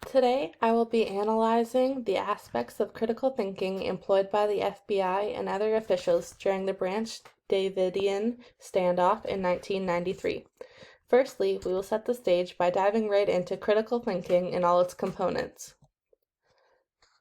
Today, I will be analyzing the aspects of critical thinking employed by the FBI and other officials during the Branch Davidian standoff in 1993. Firstly, we will set the stage by diving right into critical thinking and all its components.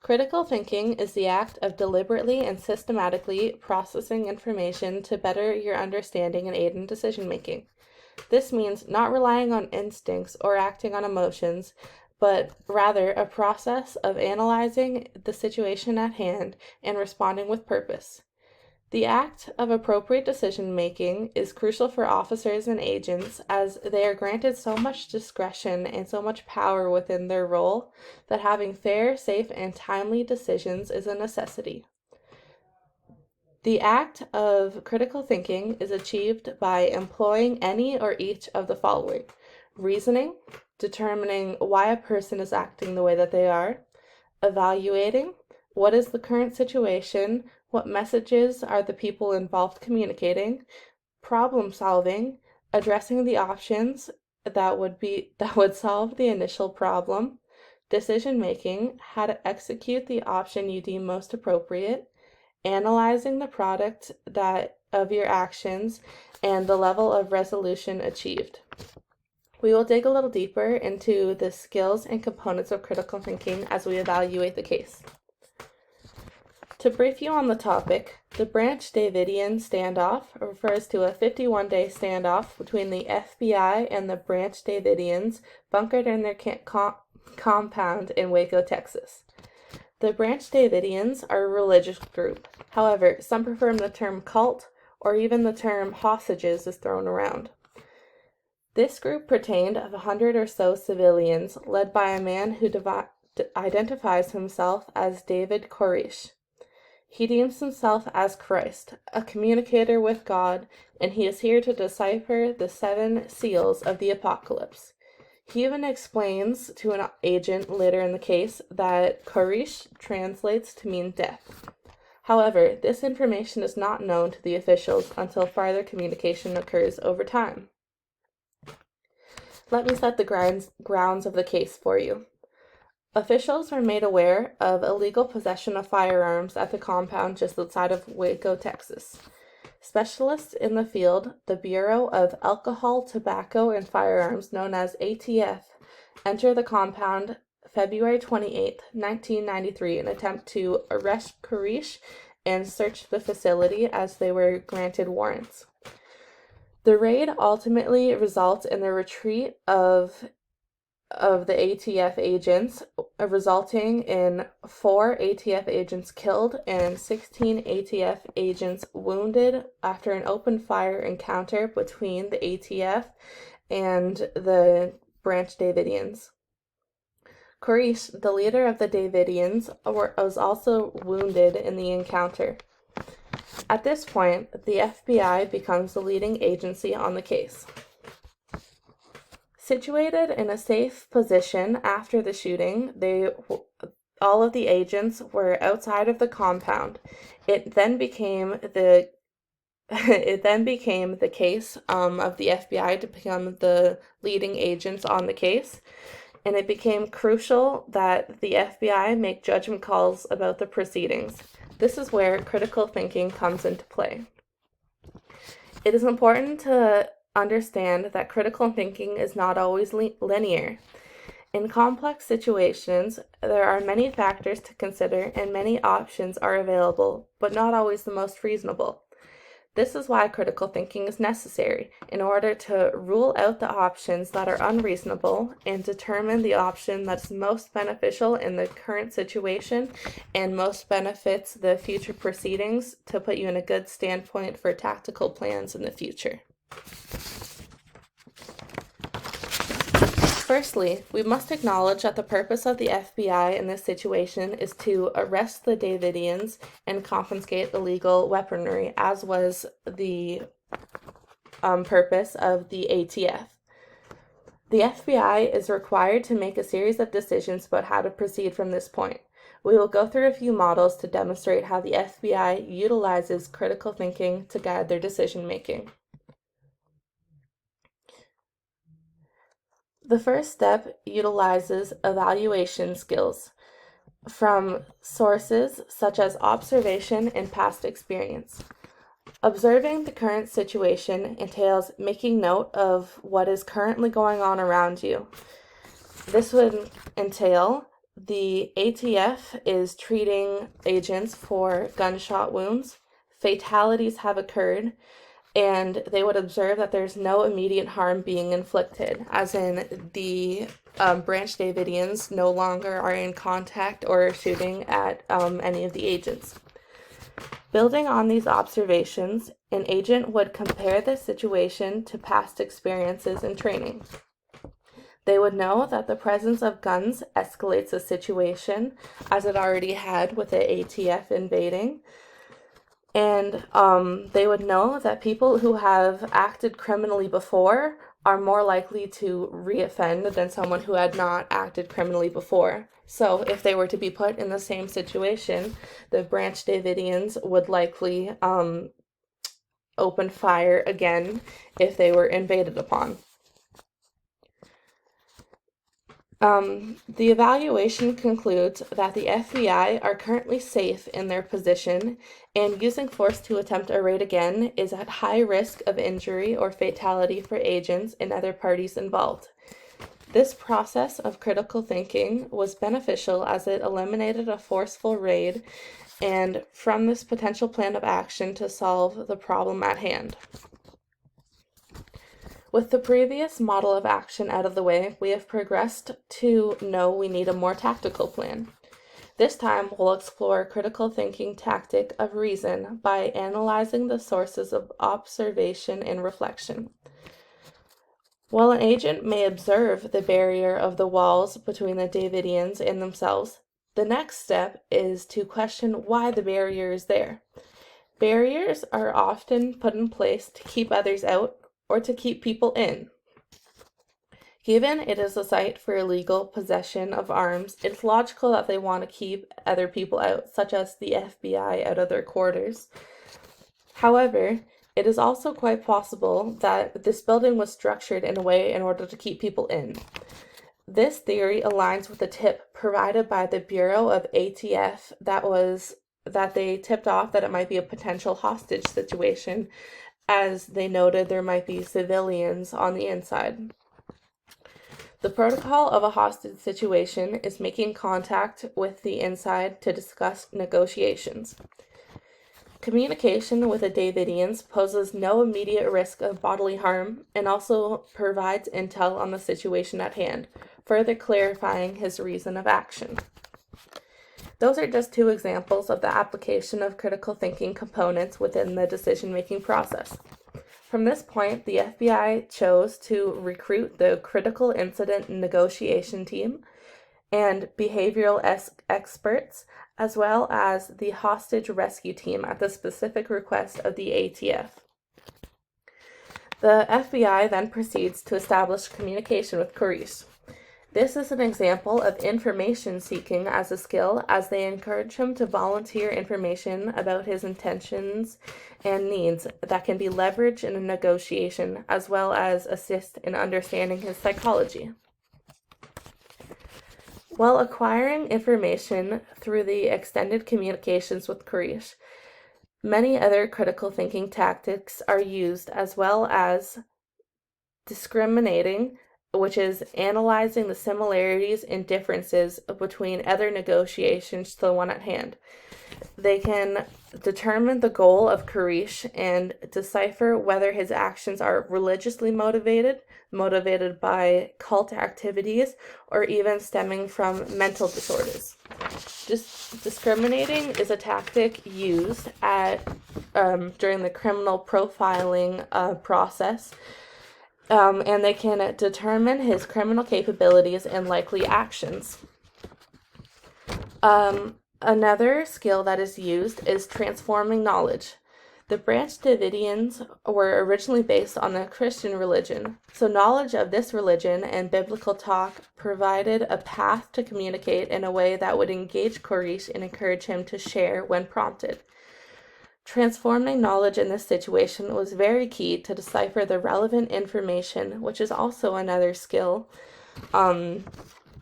Critical thinking is the act of deliberately and systematically processing information to better your understanding and aid in decision making. This means not relying on instincts or acting on emotions, but rather a process of analyzing the situation at hand and responding with purpose. The act of appropriate decision making is crucial for officers and agents as they are granted so much discretion and so much power within their role that having fair, safe, and timely decisions is a necessity. The act of critical thinking is achieved by employing any or each of the following: reasoning, determining why a person is acting the way that they are; evaluating, what is the current situation, what messages are the people involved communicating; problem solving, addressing the options that would solve the initial problem; decision making, how to execute the option you deem most appropriate; analyzing the product of your actions and the level of resolution achieved. We will dig a little deeper into the skills and components of critical thinking as we evaluate the case. To brief you on the topic, the Branch Davidian standoff refers to a 51-day standoff between the FBI and the Branch Davidians bunkered in their compound in Waco, Texas. The Branch Davidians are a religious group. However, some prefer the term cult, or even the term hostages is thrown around. This group pertained of 100 or so civilians, led by a man who identifies himself as David Koresh. He deems himself as Christ, a communicator with God, and he is here to decipher the 7 seals of the apocalypse. He even explains to an agent later in the case that Koresh translates to mean death. However, this information is not known to the officials until farther communication occurs over time. Let me set the grounds of the case for you. Officials were made aware of illegal possession of firearms at the compound just outside of Waco, Texas. Specialists in the field, the Bureau of Alcohol, Tobacco, and Firearms, known as ATF, enter the compound February 28, 1993, in an attempt to arrest Koresh and search the facility as they were granted warrants. The raid ultimately results in the retreat of the ATF agents, resulting in 4 ATF agents killed and 16 ATF agents wounded after an open fire encounter between the ATF and the Branch Davidians. Koresh, the leader of the Davidians, was also wounded in the encounter. At this point, the FBI becomes the leading agency on the case. Situated in a safe position after the shooting, all of the agents were outside of the compound. It then became the case of the FBI to become the leading agents on the case, and it became crucial that the FBI make judgment calls about the proceedings. This is where critical thinking comes into play. It is important to understand that critical thinking is not always linear. In complex situations, there are many factors to consider and many options are available, but not always the most reasonable. This is why critical thinking is necessary, in order to rule out the options that are unreasonable and determine the option that's most beneficial in the current situation and most benefits the future proceedings to put you in a good standpoint for tactical plans in the future. Firstly, we must acknowledge that the purpose of the FBI in this situation is to arrest the Davidians and confiscate illegal weaponry, as was the purpose of the ATF. The FBI is required to make a series of decisions about how to proceed from this point. We will go through a few models to demonstrate how the FBI utilizes critical thinking to guide their decision making. The first step utilizes evaluation skills from sources such as observation and past experience. Observing the current situation entails making note of what is currently going on around you. This would entail the ATF is treating agents for gunshot wounds, fatalities have occurred, and they would observe that there's no immediate harm being inflicted, as in the Branch Davidians no longer are in contact or shooting at any of the agents. Building on these observations, an agent would compare the situation to past experiences and training. They would know that the presence of guns escalates a situation, as it already had with the ATF invading. And they would know that people who have acted criminally before are more likely to reoffend than someone who had not acted criminally before. So if they were to be put in the same situation, the Branch Davidians would likely open fire again if they were invaded upon. The evaluation concludes that the FBI are currently safe in their position, and using force to attempt a raid again is at high risk of injury or fatality for agents and other parties involved. This process of critical thinking was beneficial as it eliminated a forceful raid and from this potential plan of action to solve the problem at hand. With the previous model of action out of the way, we have progressed to know we need a more tactical plan. This time, we'll explore critical thinking tactic of reason by analyzing the sources of observation and reflection. While an agent may observe the barrier of the walls between the Davidians and themselves, the next step is to question why the barrier is there. Barriers are often put in place to keep others out or to keep people in. Given it is a site for illegal possession of arms, it's logical that they want to keep other people out, such as the FBI, out of their quarters. However, it is also quite possible that this building was structured in a way in order to keep people in. This theory aligns with the tip provided by the Bureau of ATF that they tipped off that it might be a potential hostage situation, as they noted there might be civilians on the inside. The protocol of a hostage situation is making contact with the inside to discuss negotiations. Communication with the Davidians poses no immediate risk of bodily harm and also provides intel on the situation at hand, further clarifying his reason of action. Those are just two examples of the application of critical thinking components within the decision-making process. From this point, the FBI chose to recruit the critical incident negotiation team and behavioral experts, as well as the hostage rescue team at the specific request of the ATF. The FBI then proceeds to establish communication with Koresh. This is an example of information seeking as a skill, as they encourage him to volunteer information about his intentions and needs that can be leveraged in a negotiation, as well as assist in understanding his psychology. While acquiring information through the extended communications with Koresh, many other critical thinking tactics are used, as well as discriminating, which is analyzing the similarities and differences between other negotiations to the one at hand. They can determine the goal of Koresh and decipher whether his actions are religiously motivated by cult activities, or even stemming from mental disorders. Discriminating is a tactic used during the criminal profiling process. And they can determine his criminal capabilities and likely actions. Another skill that is used is transforming knowledge. The Branch Davidians were originally based on the Christian religion, so knowledge of this religion and biblical talk provided a path to communicate in a way that would engage Koresh and encourage him to share when prompted. Transforming knowledge in this situation was very key to decipher the relevant information, which is also another skill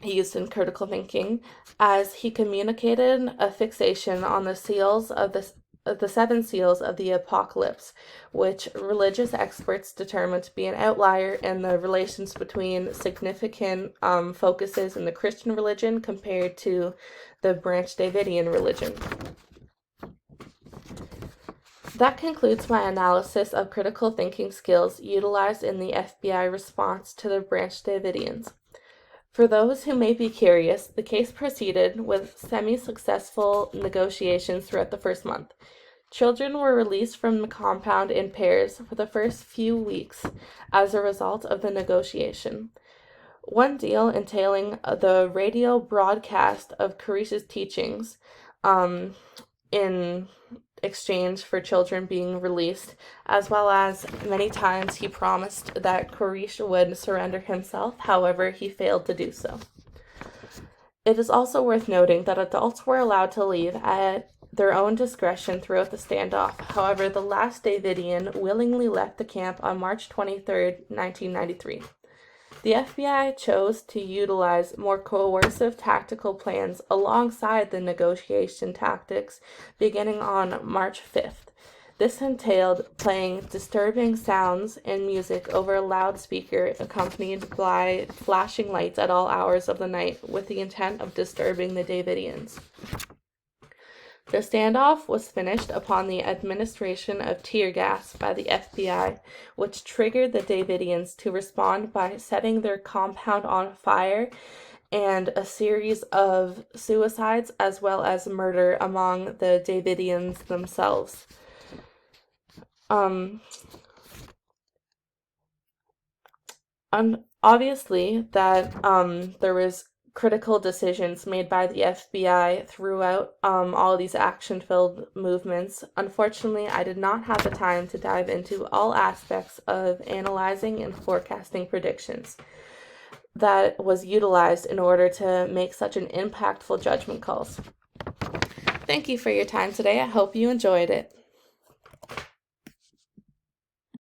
he used in critical thinking, as he communicated a fixation on the seals of the seven seals of the apocalypse, which religious experts determined to be an outlier in the relations between significant focuses in the Christian religion compared to the branch Davidian religion. That concludes my analysis of critical thinking skills utilized in the FBI response to the branch Davidians. For those who may be curious, the case proceeded with semi-successful negotiations throughout the first month. Children were released from the compound in pairs for the first few weeks as a result of the negotiation. One deal entailing the radio broadcast of Koреш's teachings in exchange for children being released, as well as many times he promised that Koresh would surrender himself, however, he failed to do so. It is also worth noting that adults were allowed to leave at their own discretion throughout the standoff. However, the last Davidian willingly left the camp on March 23, 1993. The FBI chose to utilize more coercive tactical plans alongside the negotiation tactics beginning on March 5th. This entailed playing disturbing sounds and music over a loudspeaker accompanied by flashing lights at all hours of the night with the intent of disturbing the Davidians. The standoff was finished upon the administration of tear gas by the FBI, which triggered the Davidians to respond by setting their compound on fire and a series of suicides as well as murder among the Davidians themselves. Obviously that there was critical decisions made by the FBI throughout all these action-filled movements. Unfortunately, I did not have the time to dive into all aspects of analyzing and forecasting predictions that was utilized in order to make such an impactful judgment calls. Thank you for your time today. I hope you enjoyed it.